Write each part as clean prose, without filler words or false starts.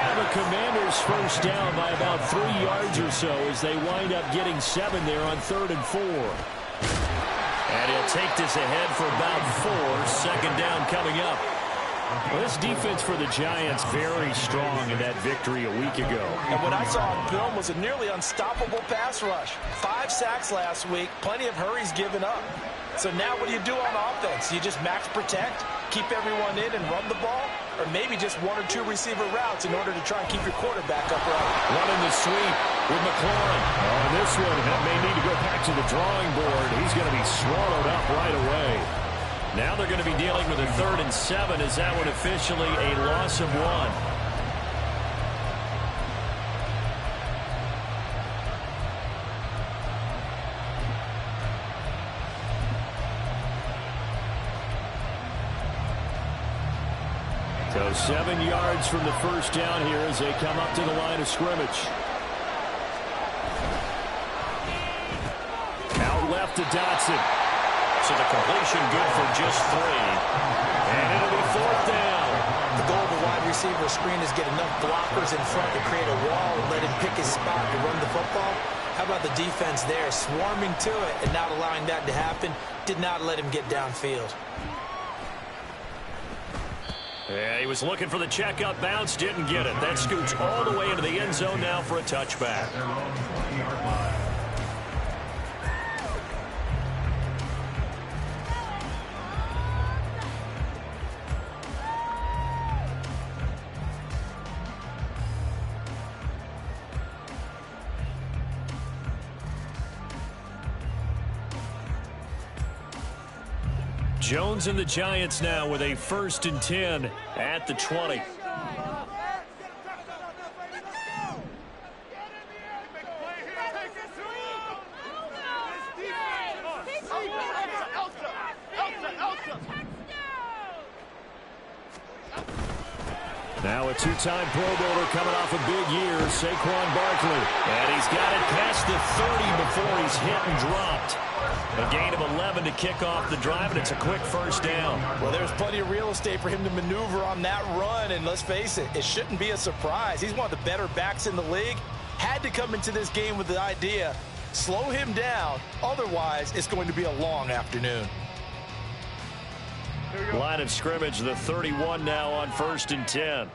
have a Commanders first down by about 3 yards or so as they wind up getting 7 there on 3rd and 4. And he'll take this ahead for about 4. Second down coming up. Well, this defense for the Giants very strong in that victory a week ago. And what I saw on film was a nearly unstoppable pass rush. 5 sacks last week, plenty of hurries given up. So now what do you do on offense? You just max protect, keep everyone in and run the ball, or maybe just 1 or 2 receiver routes in order to try and keep your quarterback upright. Running the sweep with McLaurin. On this one, that may need to go back to the drawing board. He's going to be swallowed up right away. Now they're going to be dealing with a 3rd and 7. Is that one officially a loss of 1? So 7 yards from the first down here as they come up to the line of scrimmage. Out left to Dotson. So the completion good for just 3. And it'll be 4th down. The goal of the wide receiver screen is get enough blockers in front to create a wall and let him pick his spot to run the football. How about the defense there, swarming to it and not allowing that to happen? Did not let him get downfield. Yeah, he was looking for the check-up bounce, didn't get it. That scoots all the way into the end zone now for a touchback. Jones and the Giants now with a 1st and 10 at the 20. Now a 2-time Pro Bowler coming off a big year, Saquon Barkley. And he's got it past the 30 before he's hit and dropped. A gain of 11 to kick off the drive, and it's a quick first down. Well, there's plenty of real estate for him to maneuver on that run, and let's face it, it shouldn't be a surprise. He's one of the better backs in the league. Had to come into this game with the idea, slow him down, otherwise it's going to be a long afternoon. Line of scrimmage, the 31 now on 1st and 10.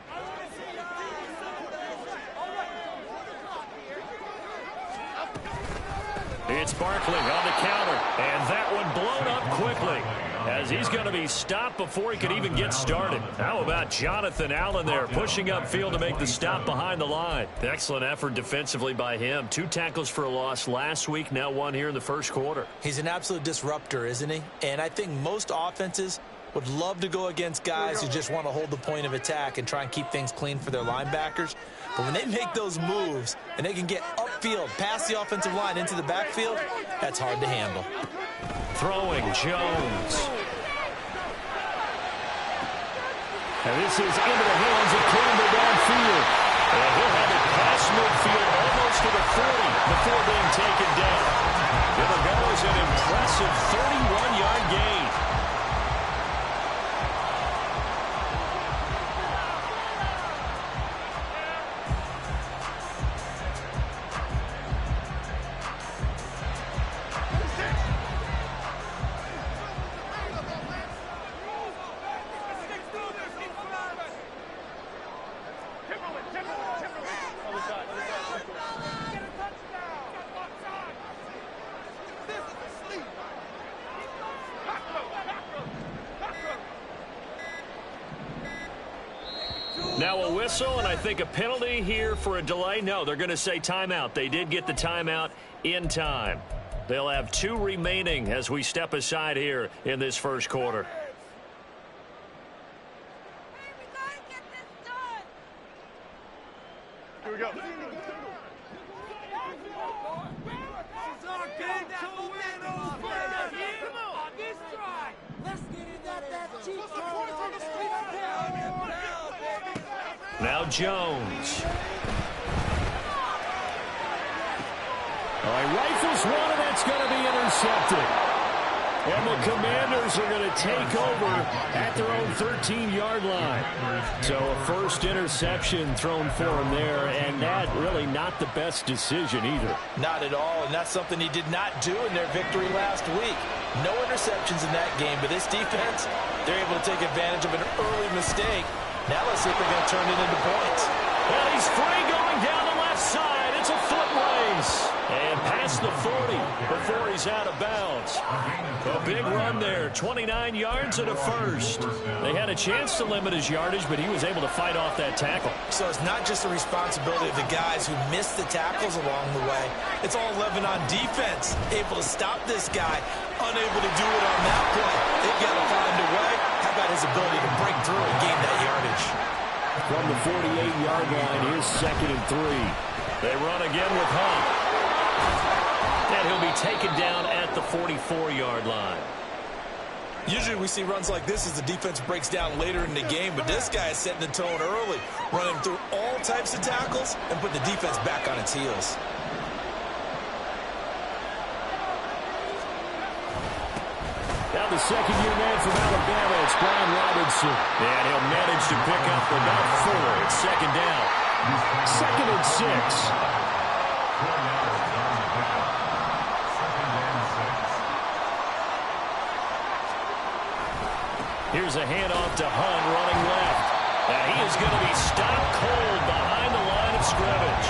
It's Barkley on the counter, and that one blown up quickly as he's going to be stopped before he could even get started. How about Jonathan Allen there pushing upfield to make the stop behind the line? Excellent effort defensively by him. 2 tackles for a loss last week, now 1 here in the first quarter. He's an absolute disruptor, isn't he? And I think most offenses would love to go against guys who just want to hold the point of attack and try and keep things clean for their linebackers. But when they make those moves and they can get upfield, past the offensive line into the backfield, that's hard to handle. Throwing Jones. And this is into the hands of Campbell downfield. And he'll have it past midfield almost to the 40 before being taken down. It'll go as an impressive 31-yard gain. Now a whistle, and I think a penalty here for a delay. No, they're going to say timeout. They did get the timeout in time. They'll have 2 remaining as we step aside here in this first quarter. Here we go. Now Jones. All right, rifles one, and that's going to be intercepted. And he'll have it past midfield almost to the 40 before being taken down. It'll go as an impressive 31-yard gain. Now Jones. All right, rifles one, and that's going to be intercepted. And he'll have it past midfield almost to the 40 before being taken down. And the Commanders are going to take over at their own 13-yard line. So a first interception thrown for him there, and that really not the best decision either. Not at all, and that's something he did not do in their victory last week. No interceptions in that game, but this defense, they're able to take advantage of an early mistake. Now let's see if they're going to turn it into points. Well, he's free going down the left side. It's a foot race. And past the 40 before he's out of bounds. A big run there, 29 yards and a first. They had a chance to limit his yardage, but he was able to fight off that tackle. So it's not just the responsibility of the guys who missed the tackles along the way. It's all 11 on defense, able to stop this guy, unable to do it on that play. They've got to find a way. How about his ability to break through and gain that yardage? From the 48-yard line, here's 2nd and 3. They run again with Hunt. And he'll be taken down at the 44-yard line. Usually we see runs like this as the defense breaks down later in the game, but this guy is setting the tone early, running through all types of tackles and putting the defense back on its heels. Now the second-year man from Alabama, it's Brian Robinson. And he'll manage to pick up about 4. It's second down. 2nd and 6. Here's a handoff to Hunt running left. Now he is going to be stopped cold behind the line of scrimmage.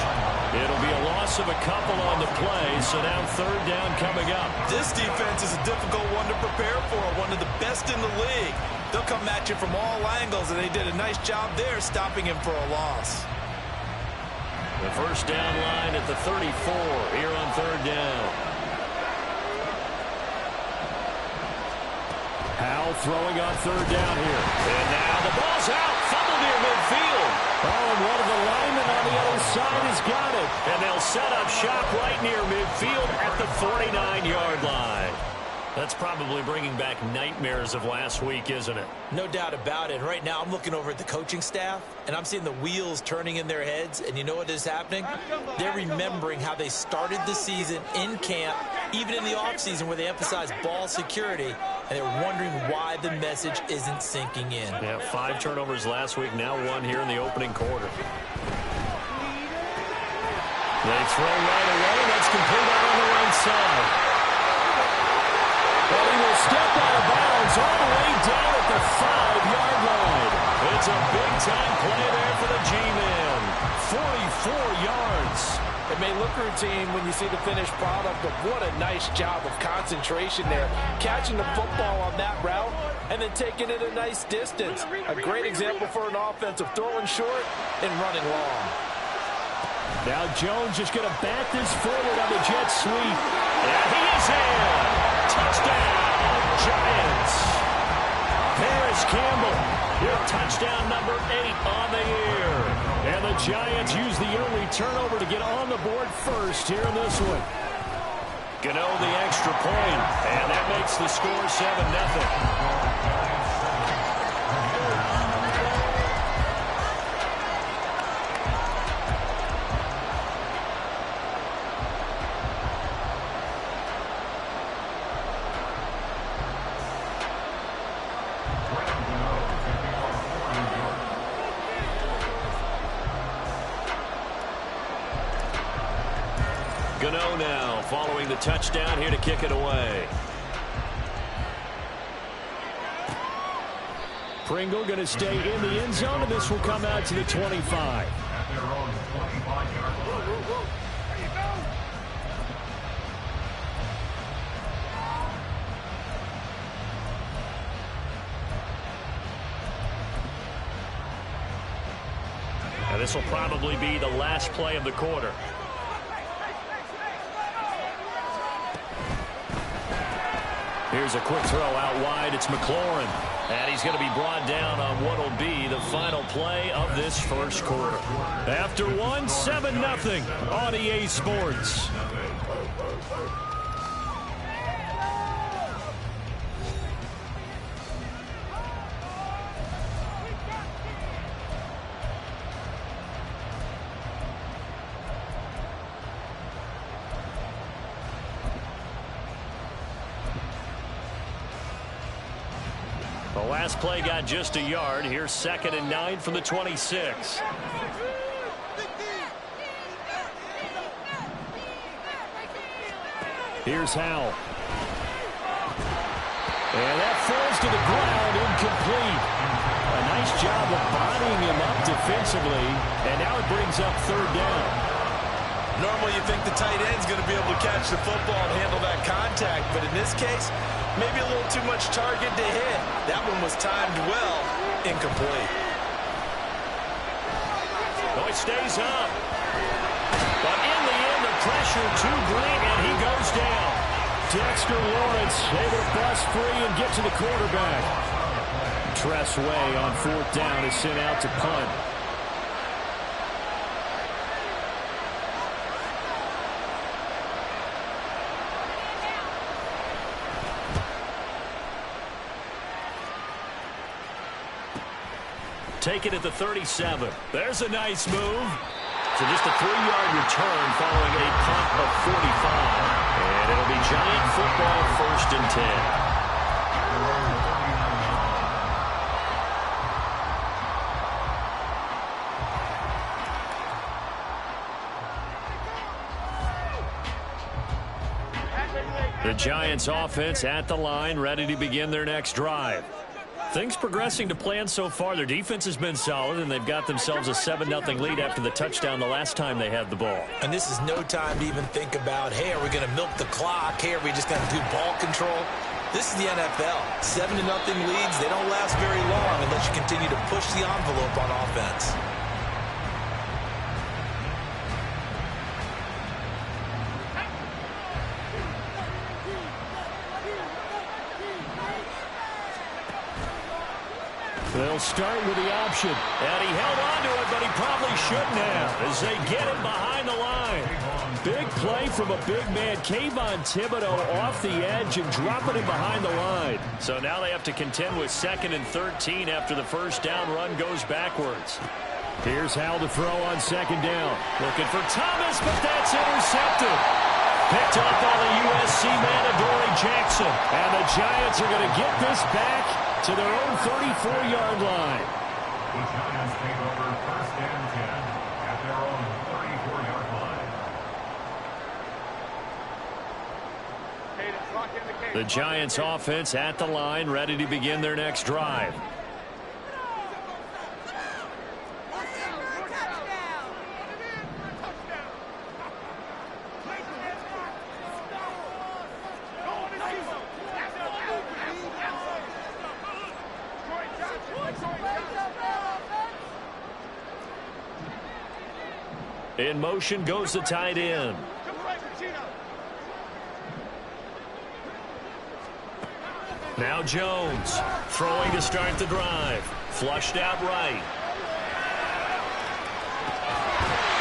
It'll be a loss of a couple on the play, so now 3rd down coming up. This defense is a difficult one to prepare for, one of the best in the league. They'll come at you from all angles, and they did a nice job there stopping him for a loss. The first down line at the 34 here on 3rd down. Howell throwing on 3rd down here. And now the ball's out. Fumble near midfield. Oh, and one of the linemen on the other side has got it. And they'll set up shop right near midfield at the 49-yard line. That's probably bringing back nightmares of last week, isn't it? No doubt about it. Right now I'm looking over at the coaching staff, and I'm seeing the wheels turning in their heads. And you know what is happening? They're remembering how they started the season in camp, even in the offseason where they emphasized ball security, and they're wondering why the message isn't sinking in. Yeah, 5 turnovers last week, now 1 here in the opening quarter. They throw right away. That's complete out on the right side. But he will step out of bounds all the way down at the 5-yard line. It's a big-time play there for the G-Man. 44 yards. It may look routine when you see the finished product, but what a nice job of concentration there. Catching the football on that route and then taking it a nice distance. A great example for an offensive throwing short and running long. Now Jones just going to bat this forward on the jet sweep. And he is in. Touchdown, Giants. Paris Campbell, your touchdown number 8 on the year. And the Giants use the early turnover to get on the board first here in this one. Gano the extra point, and that makes the score 7-0. Gano now following the touchdown here to kick it away. Pringle going to stay in the end zone, and this will come out to the 25. Now this will probably be the last play of the quarter. Here's a quick throw out wide. It's McLaurin. And he's going to be brought down on what will be the final play of this first quarter. After 1, 7-0 on EA Sports. The last play got just a yard. Here's 2nd and 9 from the 26. Here's Howell. And that falls to the ground, incomplete. A nice job of bodying him up defensively, and now it brings up 3rd down. Normally you think the tight end's going to be able to catch the football and handle that contact, but in this case, maybe a little too much target to hit. That one was timed well, incomplete. Oh, it stays up. But in the end, the pressure too great, and he goes down. Dexter Lawrence able to bust free and get to the quarterback. Tress Way on 4th down is sent out to punt. Take it at the 37. There's a nice move. So just a 3-yard return following a punt of 45. And it'll be Giant football, 1st and 10. The Giants offense at the line, ready to begin their next drive. Things progressing to plan so far. Their defense has been solid, and they've got themselves a 7-0 lead after the touchdown the last time they had the ball. And this is no time to even think about, hey, are we going to milk the clock? Hey, are we just going to do ball control? This is the NFL. 7-0 leads, they don't last very long unless you continue to push the envelope on offense. They'll start with the option. And he held on to it, but he probably shouldn't have as they get him behind the line. Big play from a big man. Kayvon Thibodeau off the edge and dropping him behind the line. So now they have to contend with 2nd and 13 after the 1st down run goes backwards. Here's Howell to throw on 2nd down. Looking for Thomas, but that's intercepted. Picked up by the USC man, Adoree Jackson. And the Giants are going to get this back to their own 34-yard line. The Giants take over 1st and 10 at their own 34-yard line. The Giants offense at the line, ready to begin their next drive. In motion goes the tight end. Now Jones throwing to start the drive. Flushed out right.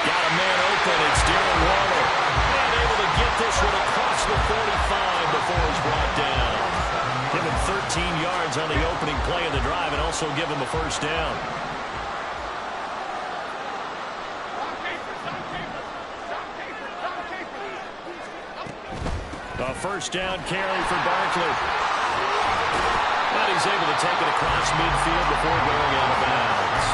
Got a man open. It's Darren Waller. And able to get this one across the 45 before he's brought down. Give him 13 yards on the opening play of the drive and also give him a 1st down. A 1st down carry for Barkley. But he's able to take it across midfield before going out of bounds.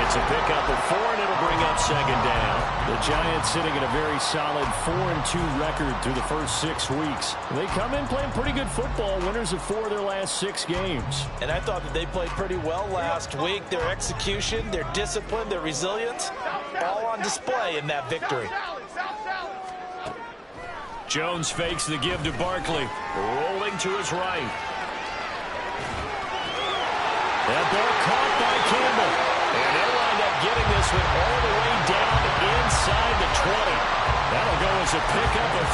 It's a pickup of 4, and it'll bring up 2nd down. The Giants sitting at a very solid 4-2 record through the first 6 weeks. They come in playing pretty good football, winners of 4 of their last 6 games. And I thought that they played pretty well last week. Their execution, their discipline, their resilience, all on display in that victory. Jones fakes the give to Barkley. Rolling to his right. That ball caught by Campbell. And they'll wind up getting this one all the way down inside the 20. That'll go as a pickup of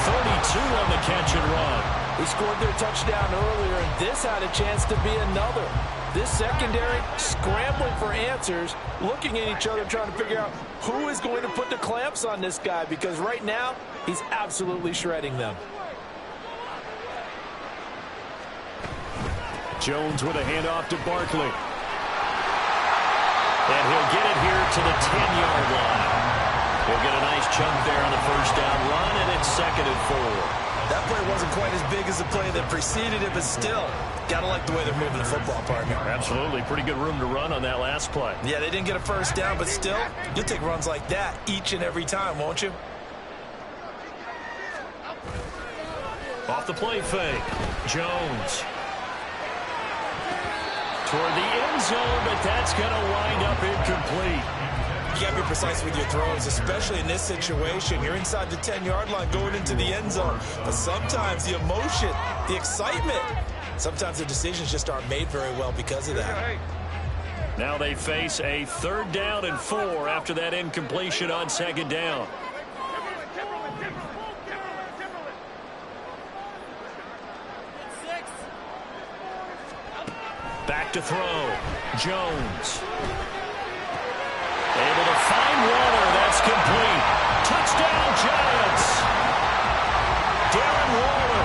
32 on the catch and run. They scored their touchdown earlier, and this had a chance to be another. This secondary scrambling for answers, looking at each other, trying to figure out who is going to put the clamps on this guy, because right now, he's absolutely shredding them. Jones with a handoff to Barkley. And he'll get it here to the 10-yard line. He'll get a nice chunk there on the 1st down run, and it's 2nd and 4. That play wasn't quite as big as the play that preceded it, but still, gotta like the way they're moving the football, partner. Absolutely. Pretty good room to run on that last play. Yeah, they didn't get a first down, but still, you'll take runs like that each and every time, won't you? Off the play fake. Jones. Toward the end zone, but that's going to wind up incomplete. You got to be precise with your throws, especially in this situation. You're inside the 10-yard line going into the end zone. But sometimes the emotion, the excitement, sometimes the decisions just aren't made very well because of that. Now they face a 3rd down and 4 after that incompletion on 2nd down. Back to throw. Jones. Able to find Waller. That's complete. Touchdown, Giants. Darren Waller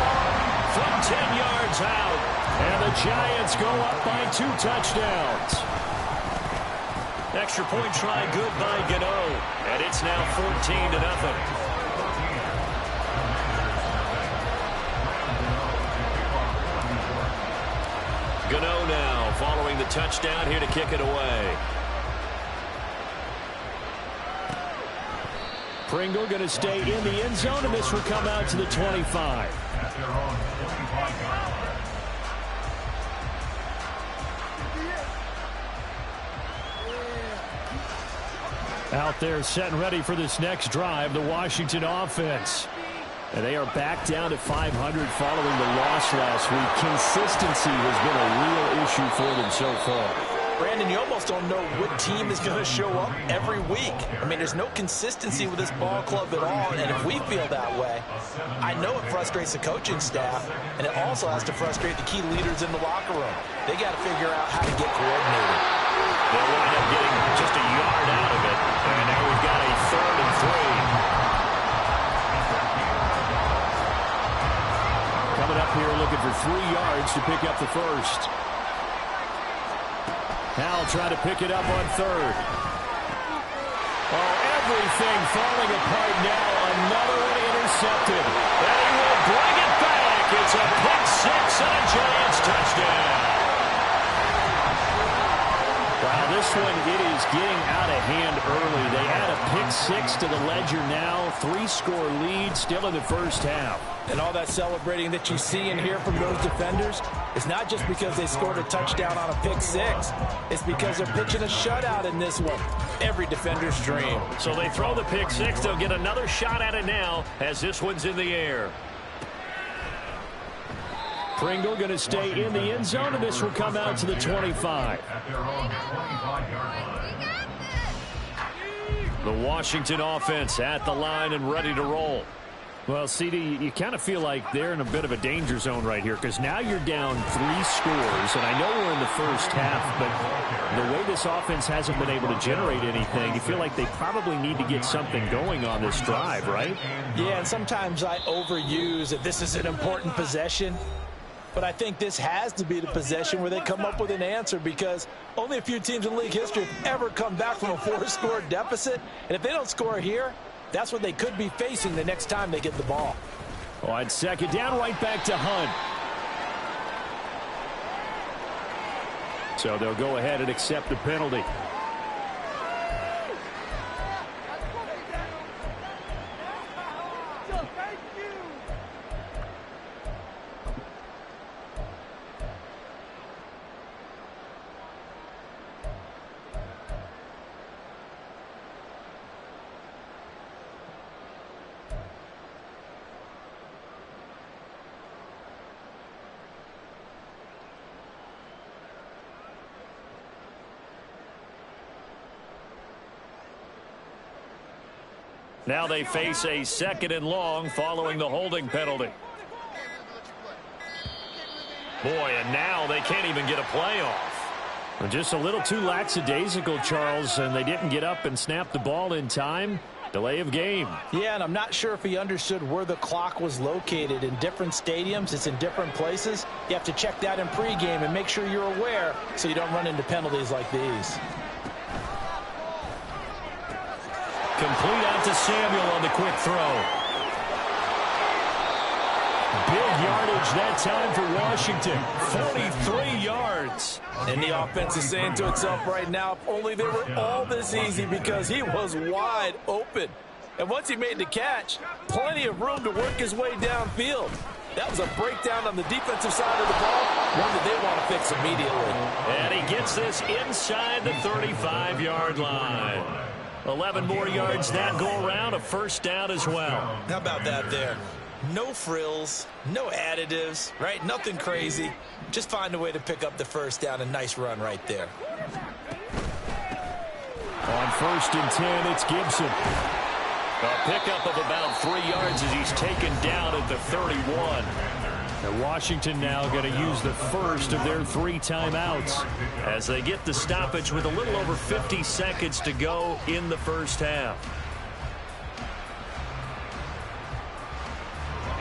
from 10 yards out. And the Giants go up by 2 touchdowns. Extra point try good by Gano. And it's now 14-0. Gano now following the touchdown here to kick it away. Pringle going to stay in the end zone, and this will come out to the 25. Out there set and ready for this next drive, the Washington offense. And they are back down to 500 following the loss last week. Consistency has been a real issue for them so far. Brandon, you almost don't know what team is going to show up every week. I mean, there's no consistency with this ball club at all, and if we feel that way, I know it frustrates the coaching staff, and it also has to frustrate the key leaders in the locker room. They got to figure out how to get coordinated. They'll wind up getting just a yard out of it, and now we've got a 3rd and 3. Coming up here looking for 3 yards to pick up the first. Howell trying to pick it up on 3rd. Oh, everything falling apart now. Another one intercepted. And he will bring it back. It's a pick 6 and a Giants touchdown. Wow, this one, it is getting out of hand early. They add a pick 6 to the ledger now. 3-score lead still in the first half. And all that celebrating that you see and hear from those defenders is not just because they scored a touchdown on a pick 6. It's because they're pitching a shutout in this one. Every defender's dream. So they throw the pick 6. They'll get another shot at it now as this one's in the air. Pringle going to stay in the end zone, and this will come out to the 25. The Washington offense at the line and ready to roll. Well, CD, you kind of feel like they're in a bit of a danger zone right here because now you're down 3 scores, and I know we're in the first half, but the way this offense hasn't been able to generate anything, you feel like they probably need to get something going on this drive, right? Yeah, and sometimes I overuse that this is an important possession. But I think this has to be the possession where they come up with an answer because only a few teams in league history have ever come back from a 4-score deficit. And if they don't score here, that's what they could be facing the next time they get the ball. On 2nd down, right back to Hunt. So they'll go ahead and accept the penalty. Now they face a 2nd and long following the holding penalty. Boy, and now they can't even get a play off. Just a little too lackadaisical, Charles, and they didn't get up and snap the ball in time. Delay of game. Yeah, and I'm not sure if he understood where the clock was located. In different stadiums, it's in different places. You have to check that in pregame and make sure you're aware so you don't run into penalties like these. Complete out to Samuel on the quick throw. Big yardage that time for Washington. 43 yards. And the offense is saying to itself right now, if only they were all this easy, because he was wide open. And once he made the catch, plenty of room to work his way downfield. That was a breakdown on the defensive side of the ball, one that they want to fix immediately. And he gets this inside the 35-yard line. 11 more yards that go around, a first down as well. How about that there? No frills, no additives, right? Nothing crazy. Just find a way to pick up the first down. A nice run right there. On 1st and 10, it's Gibson. A pickup of about 3 yards as he's taken down at the 31. And Washington now going to use the first of their 3 timeouts as they get the stoppage with a little over 50 seconds to go in the first half.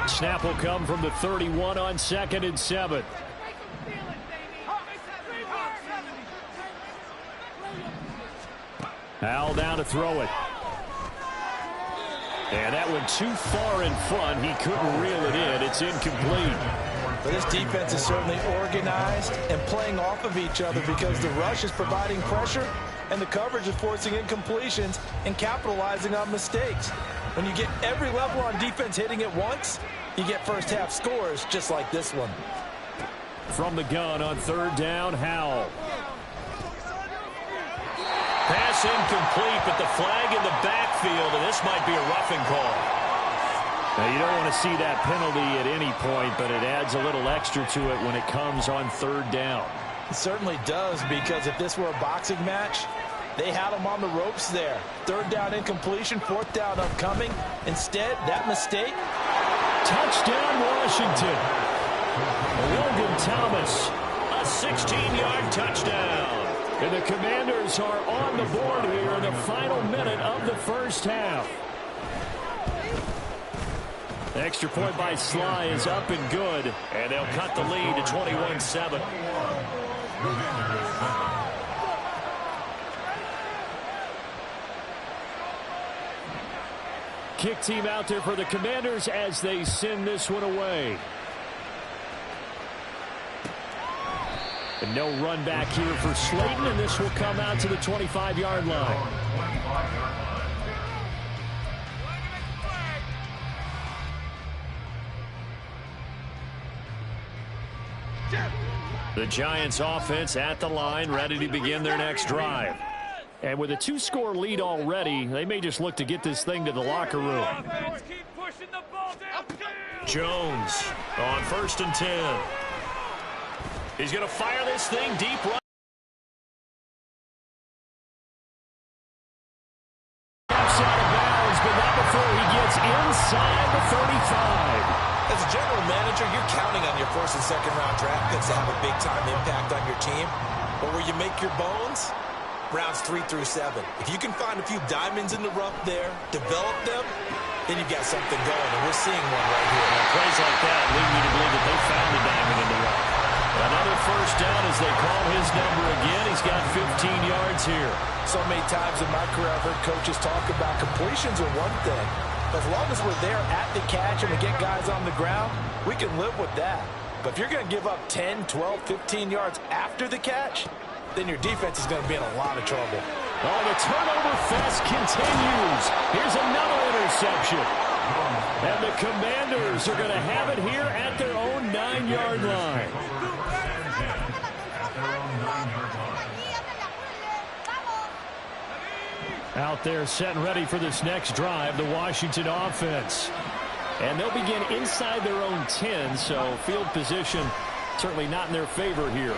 Snap will come from the 31 on 2nd and 7. Al down to throw it. And that went too far in front. He couldn't reel it in. It's incomplete. But this defense is certainly organized and playing off of each other, because the rush is providing pressure and the coverage is forcing incompletions and capitalizing on mistakes. When you get every level on defense hitting at once, you get first half scores just like this one. From the gun on 3rd down, Howell. Pass incomplete, but the flag in the backfield, and this might be a roughing call. Now, you don't want to see that penalty at any point, but it adds a little extra to it when it comes on 3rd down. It certainly does, because if this were a boxing match, they had him on the ropes there. 3rd down incompletion, 4th down upcoming. Instead, that mistake. Touchdown, Washington. Logan Thomas, a 16-yard touchdown. And the Commanders are on the board here in the final minute of the first half. The extra point by Sly is up and good, and they'll cut the lead to 21-7. Kick team out there for the Commanders as they send this one away. And no run back here for Slayton, and this will come out to the 25-yard line. The Giants offense at the line, ready to begin their next drive. And with a 2-score lead already, they may just look to get this thing to the locker room. Jones on 1st and 10. He's going to fire this thing deep right. Outside of bounds, but not before he gets inside the 35. As a general manager, you're counting on your 1st and 2nd round draft picks to have a big-time impact on your team. But where you make your bones, rounds 3 through 7. If you can find a few diamonds in the rough there, develop them, then you've got something going, and we're seeing one right here. Now, plays like that lead me to believe that they found a diamond in the rough. Another first down as they call his number again. He's got 15 yards here. So many times in my career I've heard coaches talk about completions are one thing. But as long as we're there at the catch and we get guys on the ground, we can live with that. But if you're going to give up 10, 12, 15 yards after the catch, then your defense is going to be in a lot of trouble. Oh, the turnover fest continues. Here's another interception. And the Commanders are going to have it here at their own 9-yard line. Out there set and ready for this next drive, the Washington offense. And they'll begin inside their own 10, so field position certainly not in their favor here.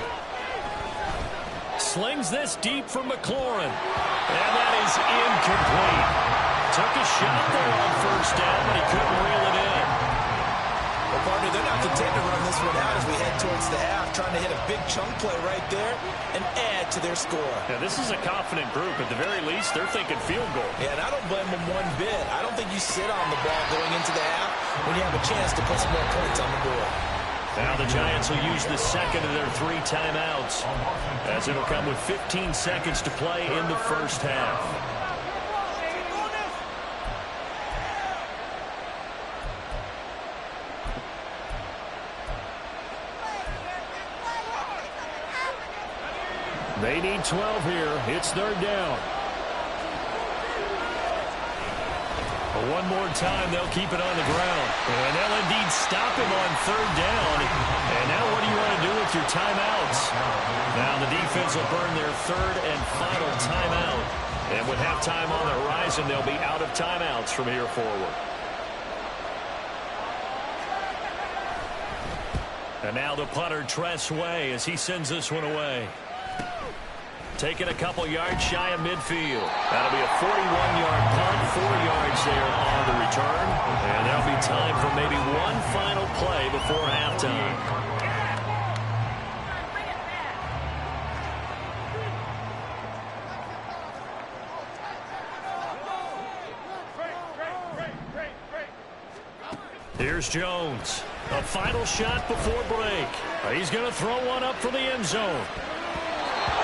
Slings this deep for McLaurin. And that is incomplete. Took a shot there on 1st down, but he couldn't reel it in. Well, partner, they're not content to run this one out as we head towards the half, trying to hit a big chunk play right there and add to their score. Now, this is a confident group. At the very least, they're thinking field goal. Yeah, and I don't blame them one bit. I don't think you sit on the ball going into the half when you have a chance to put some more points on the board. Now the Giants will use the second of their 3 timeouts, as it'll come with 15 seconds to play in the first half. They need 12 here. It's third down. One more time, they'll keep it on the ground. And they'll indeed stop him on third down. And now what do you want to do with your timeouts? Now the defense will burn their third and final timeout. And with halftime on the horizon, they'll be out of timeouts from here forward. And now the punter, Tress Way, as he sends this one away. Taking a couple yards shy of midfield. That'll be a 41-yard punt, 4 yards there on the return. And there'll be time for maybe one final play before halftime. Here's Jones. A final shot before break. He's going to throw one up for the end zone.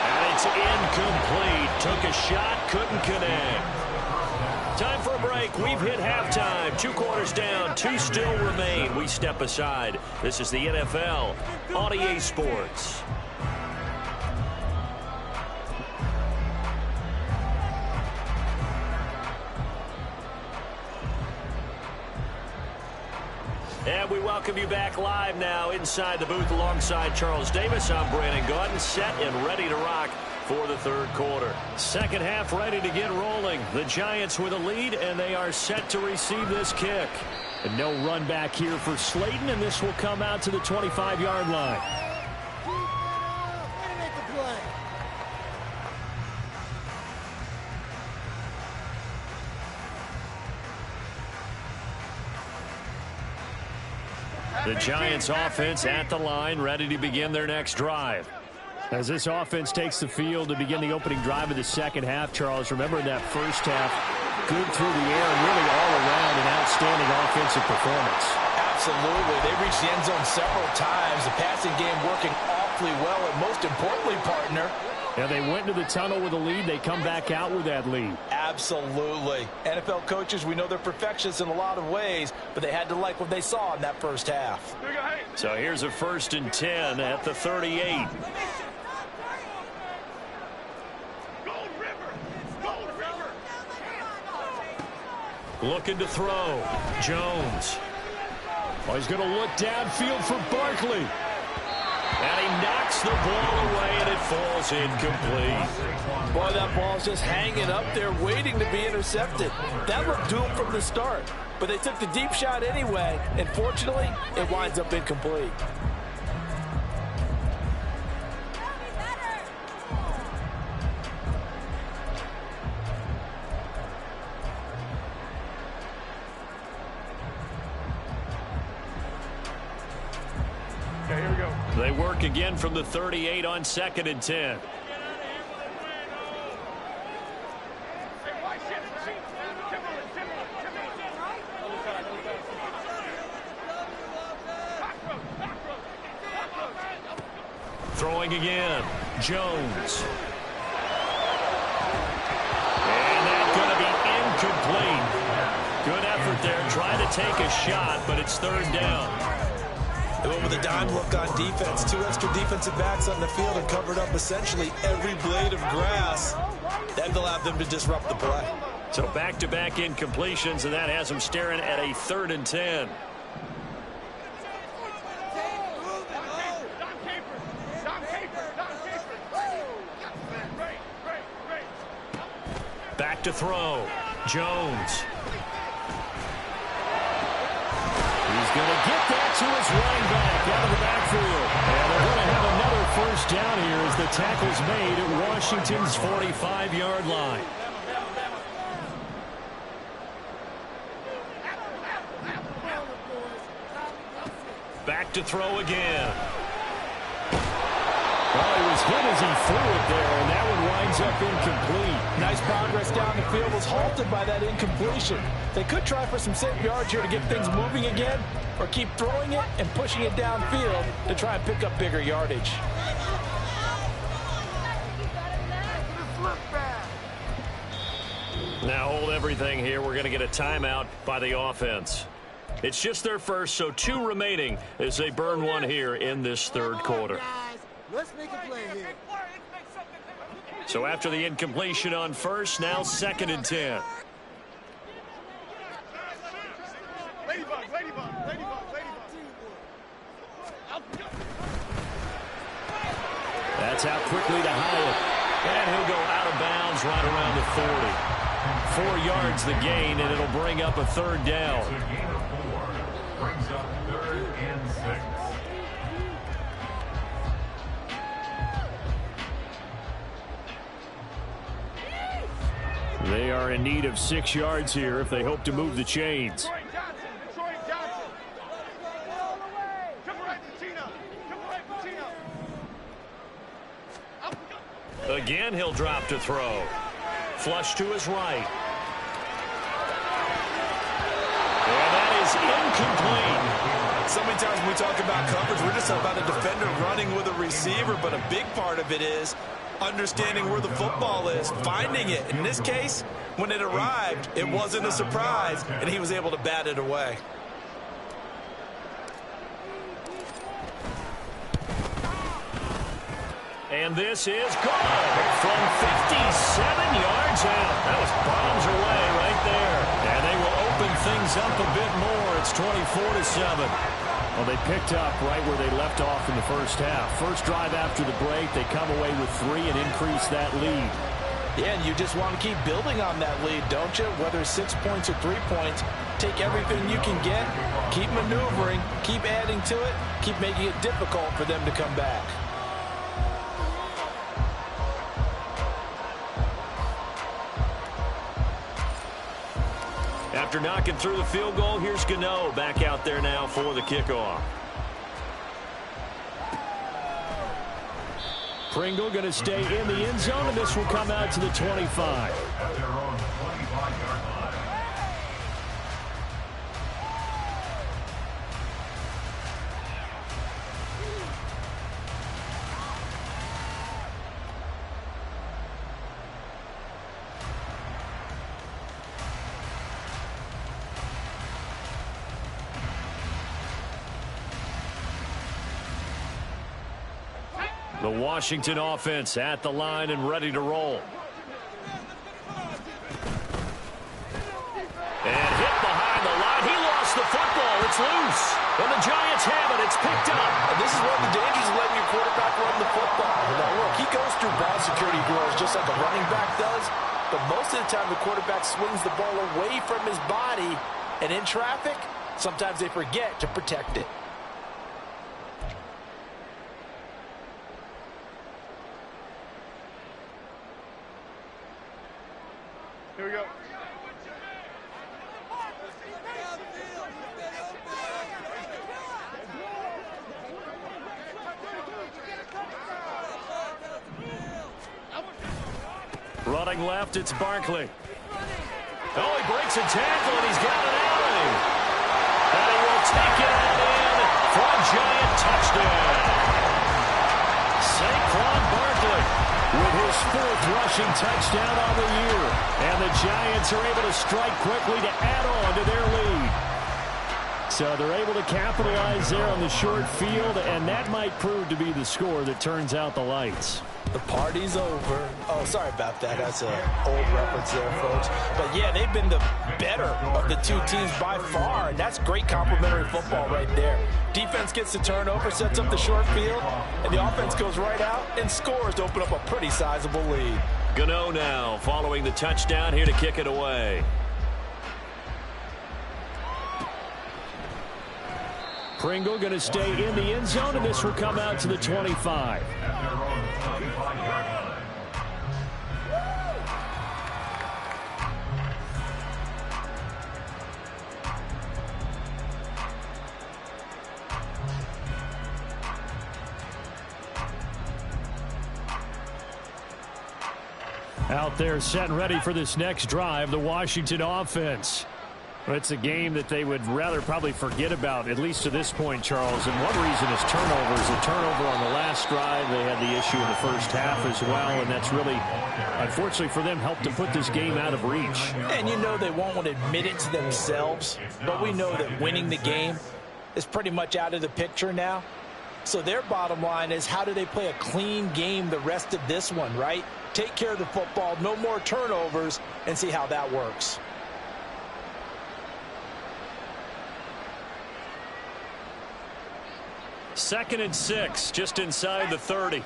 And it's incomplete. Took a shot, couldn't connect. Time for a break. We've hit halftime. 2 quarters down, 2 still remain. We step aside. This is the NFL on EA Sports. And we welcome you back live now inside the booth alongside Charles Davis. I'm Brandon Gaudin, set and ready to rock for the third quarter. Second half ready to get rolling. The Giants with a lead, and they are set to receive this kick. And no run back here for Slayton, and this will come out to the 25-yard line. The Giants offense at the line, ready to begin their next drive. As this offense takes the field to begin the opening drive of the second half, Charles, remember in that first half, good through the air and really all around an outstanding offensive performance. Absolutely. They reached the end zone several times. The passing game working awfully well, and most importantly, partner, yeah, they went into the tunnel with a lead. They come back out with that lead. Absolutely. NFL coaches, we know they're perfectionists in a lot of ways, but they had to like what they saw in that first half. So here's a 1st and 10 at the 38. Looking to throw. Jones. Oh, he's going to look downfield for Barkley. And he knocks the ball away, and it falls incomplete. Boy, that ball's just hanging up there, waiting to be intercepted. That looked doomed from the start, but they took the deep shot anyway, and fortunately, it winds up incomplete. Okay, here we go. They work again from the 38 on 2nd and 10. Throwing again. Jones. And that's going to be incomplete. Good effort there. Trying to take a shot, but it's third down. They went with a dime look on defense. 2 extra defensive backs on the field and covered up essentially every blade of grass. That allowed them to disrupt the play. So back-to-back incompletions, and that has them staring at a 3rd and 10. Back to throw. Jones. He's going to get that to his running back out of the backfield. And they're going to have another 1st down here as the tackle's made at Washington's 45-yard line. Back to throw again. Well, he was hit as he threw it there, and that one winds up incomplete. Nice progress down the field, was halted by that incompletion. They could try for some safe yards here to get things moving again, or keep throwing it and pushing it downfield to try and pick up bigger yardage. Now hold everything here. We're going to get a timeout by the offense. It's just their first, so 2 remaining as they burn one here in this third quarter. Let's make a play here. So after the incompletion on first, now 2nd and 10. That's out quickly to Hyatt. And he'll go out of bounds right around the 40. 4 yards the gain, and it'll bring up a 3rd down. It's a gain of 4. Brings up 3rd and 6. They are in need of 6 yards here if they hope to move the chains. Again, he'll drop to throw. Flush to his right. And that is incomplete. So many times when we talk about coverage, we're just about a defender running with a receiver, but a big part of it is understanding where the football is, finding it. In this case, when it arrived, it wasn't a surprise, and he was able to bat it away. And this is gone from 57 yards out. That was bombs away right there. And they will open things up a bit more. It's 24-7. Well, they picked up right where they left off in the first half. First drive after the break, they come away with 3 and increase that lead. Yeah, and you just want to keep building on that lead, don't you? Whether it's 6 points or 3 points, take everything you can get, keep maneuvering, keep adding to it, keep making it difficult for them to come back. After knocking through the field goal, here's Gano back out there now for the kickoff. Pringle going to stay in the end zone, and this will come out to the 25. At their own 25-yard line. The Washington offense at the line and ready to roll. And hit behind the line. He lost the football. It's loose. And the Giants have it. It's picked up. And this is one of the dangers of letting your quarterback run the football. Now, look, he goes through ball security drills just like a running back does. But most of the time, the quarterback swings the ball away from his body. And in traffic, sometimes they forget to protect it. Here we go. Running left, it's Barkley. Oh, he breaks a tackle, and he's got an alley. And he will take it out in for a Giant touchdown. Saquon Barkley with his 4th rushing touchdown on the year. And the Giants are able to strike quickly to add on to their lead. So they're able to capitalize there on the short field, and that might prove to be the score that turns out the lights. The party's over. Oh, sorry about that. That's an old reference there, folks. But, yeah, they've been the better of the two teams by far, and that's great complimentary football right there. Defense gets the turnover, sets up the short field, and the offense goes right out and scores to open up a pretty sizable lead. Gano now following the touchdown here to kick it away. Pringle going to stay in the end zone, and this will come out to the 25. At their own 25-yard line. Out there set and ready for this next drive, the Washington offense. Well, it's a game that they would rather probably forget about, at least to this point, Charles. And one reason is turnovers. A turnover on the last drive. They had the issue in the first half as well, and that's really, unfortunately for them, helped to put this game out of reach. And you know they won't want to admit it to themselves, but we know that winning the game is pretty much out of the picture now. So their bottom line is, how do they play a clean game the rest of this one, right? Take care of the football, no more turnovers, and see how that works. Second and 6, just inside the 30.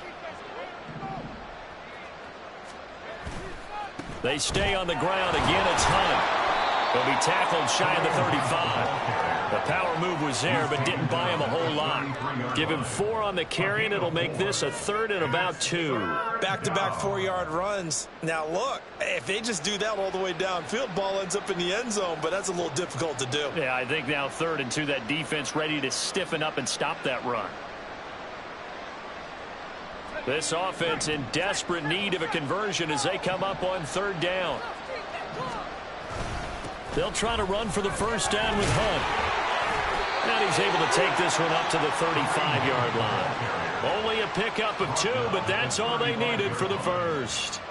They stay on the ground. Again, it's Hunt. He'll be tackled shy of the 35. The power move was there, but didn't buy him a whole lot. Give him 4 on the carry, and it'll make this a 3rd and about 2. Back-to-back 4-yard runs. Now, look, if they just do that all the way downfield, ball ends up in the end zone, but that's a little difficult to do. Yeah, I think now 3rd and 2, that defense ready to stiffen up and stop that run. This offense in desperate need of a conversion as they come up on 3rd down. They'll try to run for the first down with Hunt. And he's able to take this one up to the 35-yard line. Only a pickup of 2, but that's all they needed for the first.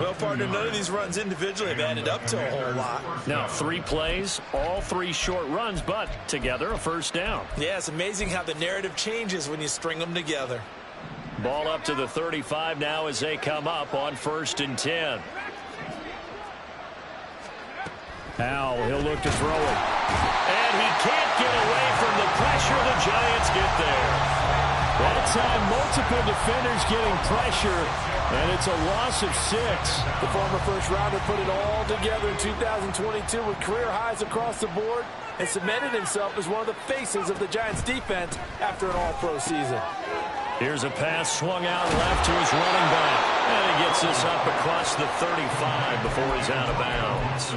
Well, partner, none of these runs individually have added up to a whole lot. Now, 3 plays, all 3 short runs, but together a first down. Yeah, it's amazing how the narrative changes when you string them together. Ball up to the 35 now as they come up on 1st and 10. Now he'll look to throw it. And he can't get away from the pressure. The Giants get there. That time, multiple defenders getting pressure, and it's a loss of 6. The former first-rounder put it all together in 2022 with career highs across the board and cemented himself as one of the faces of the Giants' defense after an all-pro season. Here's a pass swung out left to his running back. And he gets this up across the 35 before he's out of bounds.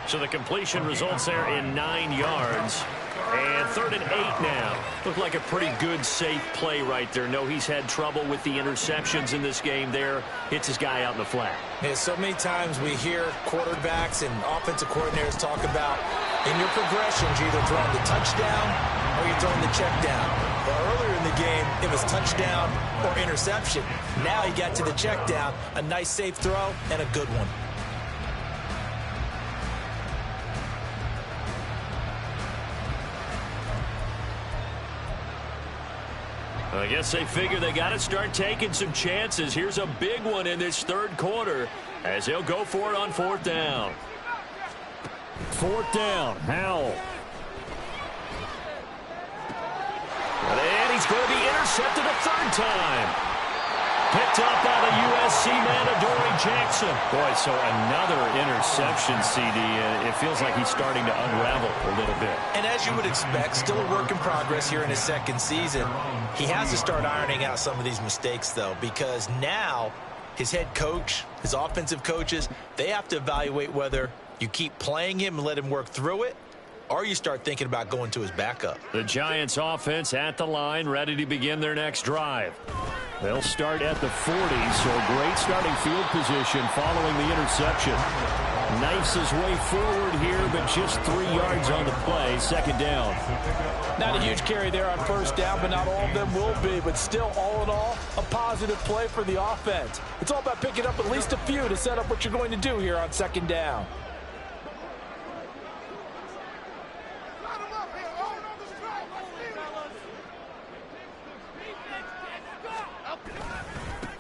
So the completion results there in 9 yards. And 3rd and 8 now. Looked like a pretty good, safe play right there. No, he's had trouble with the interceptions in this game there. Hits his guy out in the flat. Yeah, so many times we hear quarterbacks and offensive coordinators talk about, in your progressions, you're either throwing the touchdown or you're throwing the check down. Well, earlier in the game, it was touchdown or interception. Now he got to the check down, a nice safe throw, and a good one. I guess they figure they got to start taking some chances. Here's a big one in this 3rd quarter as they'll go for it on 4th down. 4th down, Howell. And he's going to be intercepted a 3rd time. Picked up by the USC man, Adoree Jackson. Boy, so another interception, CD. It feels like he's starting to unravel a little bit. And as you would expect, still a work in progress here in his 2nd season. He has to start ironing out some of these mistakes, though, because now his head coach, his offensive coaches, they have to evaluate whether you keep playing him and let him work through it, or you start thinking about going to his backup. The Giants offense at the line, ready to begin their next drive. They'll start at the 40, so great starting field position following the interception. Knifes his way forward here, but just 3 yards on the play, 2nd down. Not a huge carry there on 1st down, but not all of them will be. But still, all in all, a positive play for the offense. It's all about picking up at least a few to set up what you're going to do here on 2nd down.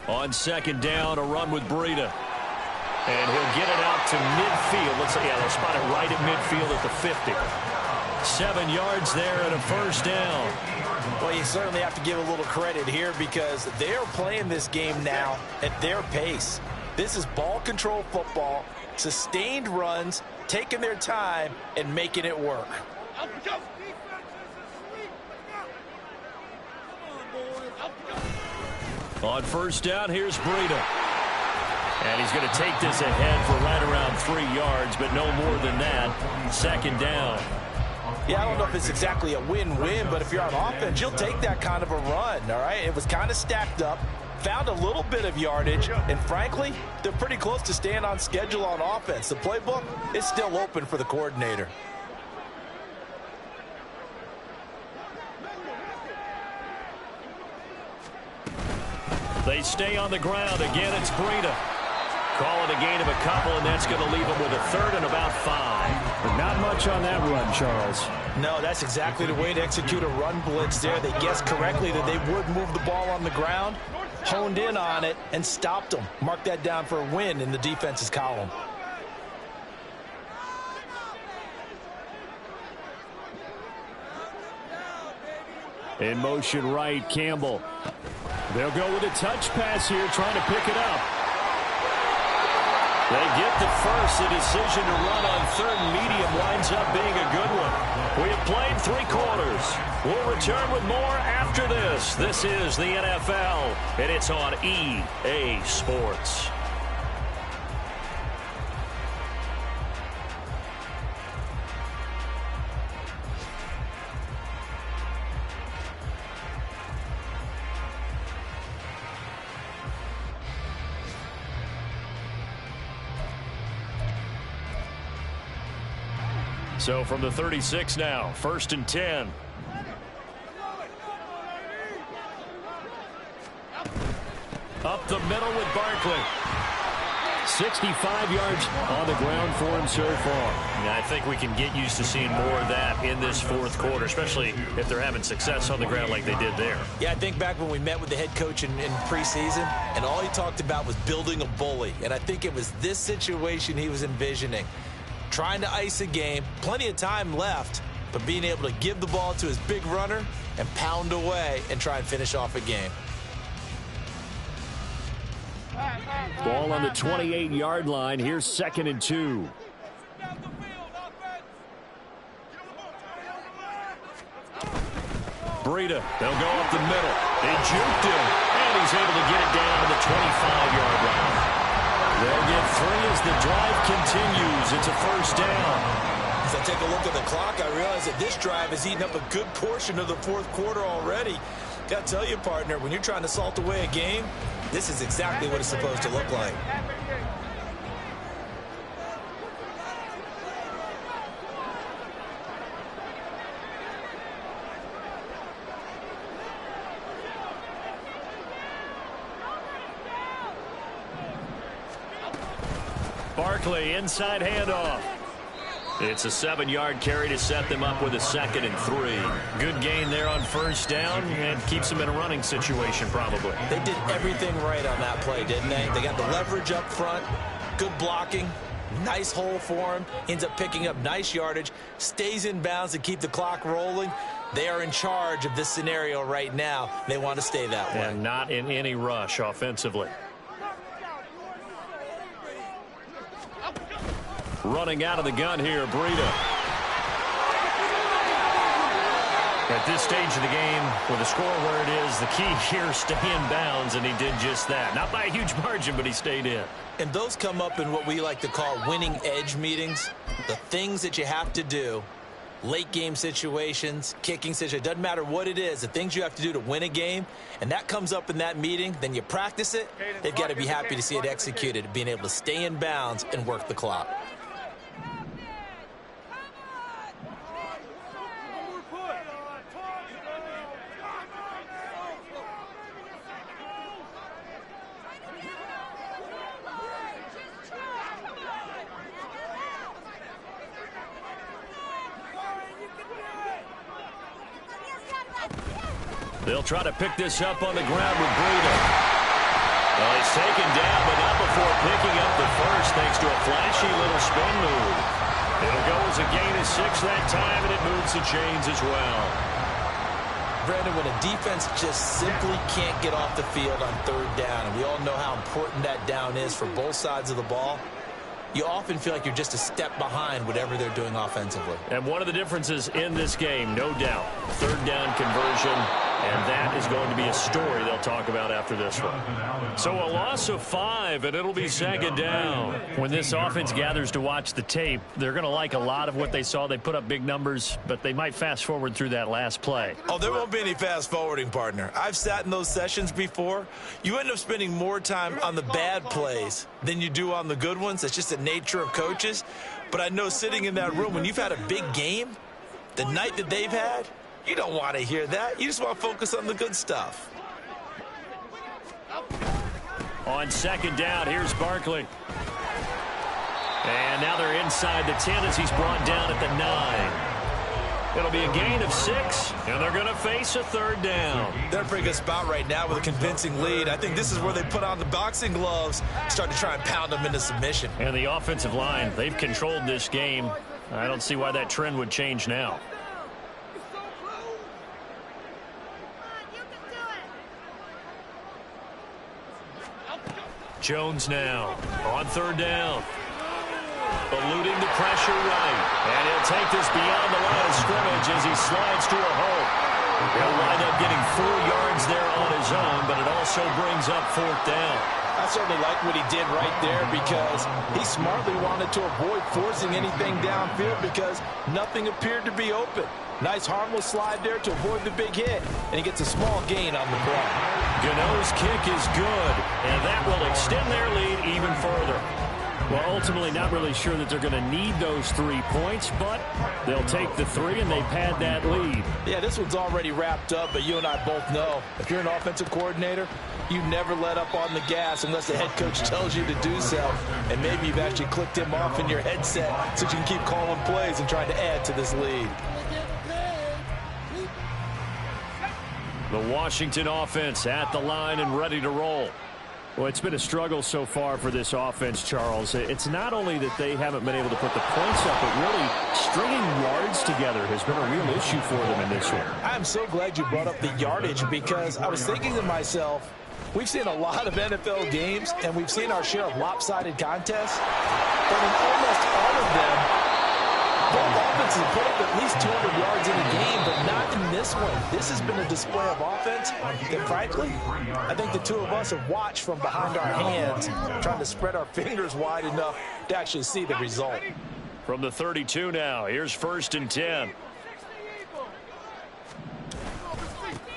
On 2nd down, a run with Breida. And he'll get it out to midfield. They'll spot it right at midfield at the 50. 7 yards there and a 1st down. Well, you certainly have to give a little credit here because they're playing this game now at their pace. This is ball control football, sustained runs, taking their time, and making it work. On 1st down, here's Breida. And he's going to take this ahead for right around 3 yards, but no more than that. 2nd down. Yeah, I don't know if it's exactly a win-win, but if you're on offense, you'll take that kind of a run, all right? It was kind of stacked up, found a little bit of yardage, and frankly, they're pretty close to staying on schedule on offense. The playbook is still open for the coordinator. They stay on the ground. Again, it's Breida. Call it gain of a couple, and that's going to leave them with a third and about 5. But not much on that run, Charles. No, that's exactly the way to execute a run blitz there. They guessed correctly that they would move the ball on the ground, honed in on it, and stopped them. Mark that down for a win in the defense's column. In motion right, Campbell. They'll go with a touch pass here, trying to pick it up. They get the first. The decision to run on third and medium winds up being a good one. We have played 3 quarters. We'll return with more after this. This is the NFL, and it's on EA Sports. So from the 36 now, 1st and 10. Up the middle with Barkley. 65 yards on the ground for him so far. Yeah, I think we can get used to seeing more of that in this 4th quarter, especially if they're having success on the ground like they did there. Yeah, I think back when we met with the head coach in preseason, and all he talked about was building a bully. And I think it was this situation he was envisioning. Trying to ice a game, plenty of time left, but being able to give the ball to his big runner and pound away and try and finish off a game. Ball on the 28-yard line. Here's 2nd and 2. Breida, they'll go up the middle. They juked him, and he's able to get it down to the 25-yard line. They'll get 3 as the drive continues. It's a 1st down. As I take a look at the clock, I realize that this drive has eaten up a good portion of the 4th quarter already. Got to tell you, partner, when you're trying to salt away a game, this is exactly what it's supposed to look like. Barkley, inside handoff. It's a 7-yard carry to set them up with a 2nd and 3. Good gain there on 1st down and keeps them in a running situation probably. They did everything right on that play, didn't they? They got the leverage up front, good blocking, nice hole for him, ends up picking up nice yardage, stays in bounds to keep the clock rolling. They are in charge of this scenario right now. They want to stay that way. And not in any rush offensively. Running out of the gun here, Breida. At this stage of the game, with the score where it is, the key here is stay in bounds, and he did just that. Not by a huge margin, but he stayed in. And those come up in what we like to call winning edge meetings. The things that you have to do, late game situations, kicking situations, doesn't matter what it is, the things you have to do to win a game, and that comes up in that meeting, then you practice it, they've got to be happy to see it executed, being able to stay in bounds and work the clock. They'll try to pick this up on the ground with Breida. Well, he's taken down, but not before picking up the first thanks to a flashy little spin move. It'll go as a gain of 6 that time, and it moves the chains as well. Brandon, when a defense just simply can't get off the field on 3rd down, and we all know how important that down is for both sides of the ball, you often feel like you're just a step behind whatever they're doing offensively. And one of the differences in this game, no doubt, 3rd down conversion, and that is going to be a story they'll talk about after this one. So a loss of 5, and it'll be 2nd down. When this offense gathers to watch the tape, they're going to like a lot of what they saw. They put up big numbers, but they might fast forward through that last play. Oh, there won't be any fast forwarding, partner. I've sat in those sessions before. You end up spending more time on the bad plays than you do on the good ones. It's just the nature of coaches. But I know sitting in that room, when you've had a big game, the night that they've had, you don't want to hear that. You just want to focus on the good stuff. On 2nd down, here's Barkley. And now they're inside the 10 as he's brought down at the 9. It'll be a gain of 6, and they're going to face a 3rd down. They're in a pretty good spot right now with a convincing lead. I think this is where they put on the boxing gloves, start to try and pound them into submission. And the offensive line, they've controlled this game. I don't see why that trend would change now. Jones now on 3rd down. Eluding the pressure right. And he'll take this beyond the line of scrimmage as he slides to a hole. He'll wind up getting 4 yards there on his own, but it also brings up 4th down. I certainly like what he did right there because he smartly wanted to avoid forcing anything downfield because nothing appeared to be open. Nice harmless slide there to avoid the big hit, and he gets a small gain on the play. Gano's kick is good, and that will extend their lead even further. Well, ultimately not really sure that they're going to need those 3 points, but they'll take the 3 and they pad that lead. Yeah, this one's already wrapped up, but you and I both know if you're an offensive coordinator, you never let up on the gas unless the head coach tells you to do so. And maybe you've actually clicked him off in your headset so you can keep calling plays and trying to add to this lead. The Washington offense at the line and ready to roll. Well, it's been a struggle so far for this offense, Charles. It's not only that they haven't been able to put the points up, but really stringing yards together has been a real issue for them in this one. I'm so glad you brought up the yardage because I was thinking to myself, we've seen a lot of NFL games, and we've seen our share of lopsided contests. But in almost all of them, both offenses have put up at least 200 yards in a game, but not in this one. This has been a display of offense that, frankly, I think the two of us have watched from behind our hands, trying to spread our fingers wide enough to actually see the result. From the 32 now, here's 1st and 10.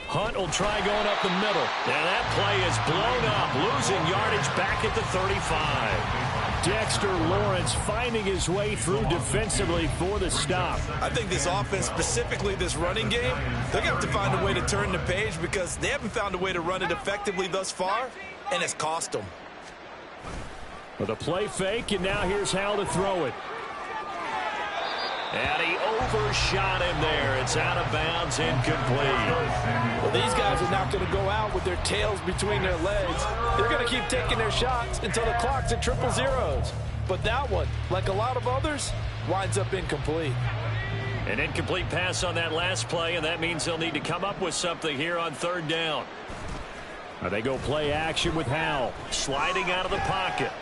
Hunt will try going up the middle. And that play is blown up, losing yardage back at the 35. Dexter Lawrence finding his way through defensively for the stop. I think this offense, specifically this running game, they're going to have to find a way to turn the page because they haven't found a way to run it effectively thus far, and it's cost them. With a play fake, and now here's Hal to throw it. And he overshot him there. It's out of bounds, incomplete. Well, these guys are not going to go out with their tails between their legs. They're going to keep taking their shots until the clock's at 000. But that one, like a lot of others, winds up incomplete. An incomplete pass on that last play, and that means they'll need to come up with something here on 3rd down. Now they go play action with Hal. Sliding out of the pocket.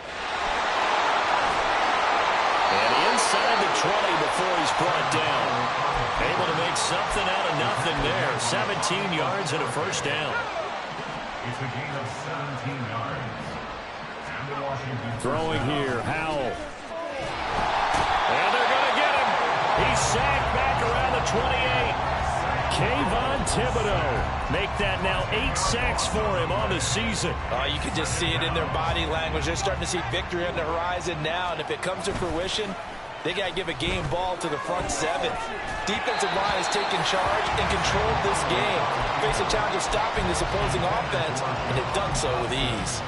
And inside the 20 before he's brought down. Able to make something out of nothing there. 17 yards and a 1st down. It's a gain of 17 yards. And the Washington Throwing here, Howell. And they're going to get him. He's sacked back around the 28. Kayvon Thibodeau. Make that now 8 sacks for him on the season. You can just see it in their body language. They're starting to see victory on the horizon now, and if it comes to fruition, they got to give a game ball to the front 7. Defensive line has taken charge and controlled this game. Face a challenge of stopping this opposing offense, and they've done so with ease.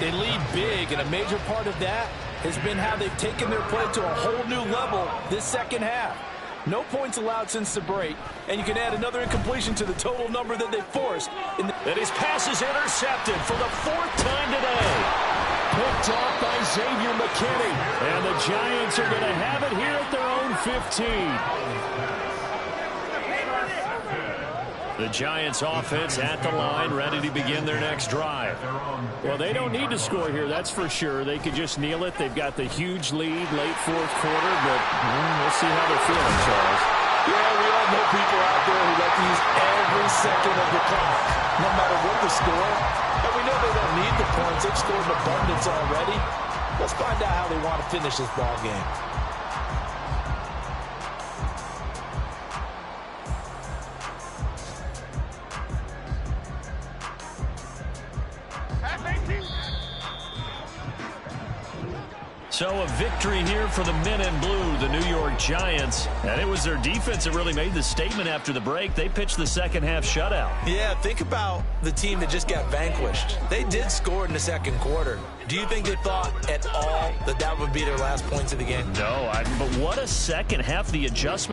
They lead big, and a major part of that has been how they've taken their play to a whole new level this second half. No points allowed since the break, and you can add another incompletion to the total number that they forced. And his pass is intercepted for the 4th time today. Picked off by Xavier McKinney. And the Giants are going to have it here at their own 15. The Giants offense at the line, ready to begin their next drive. Well, they don't need to score here, that's for sure. They could just kneel it. They've got the huge lead late 4th quarter, but we'll see how they're feeling, Charles. Yeah, we all know people out there who like to use every second of the clock, no matter what the score. And we know they don't need the points. They've scored in abundance already. Let's find out how they want to finish this ball game. So a victory here for the men in blue, the New York Giants. And it was their defense that really made the statement after the break. They pitched the second half shutout. Yeah, think about the team that just got vanquished. They did score in the second quarter. Do you think they thought at all that that would be their last points of the game. No, but what a second half. The adjustment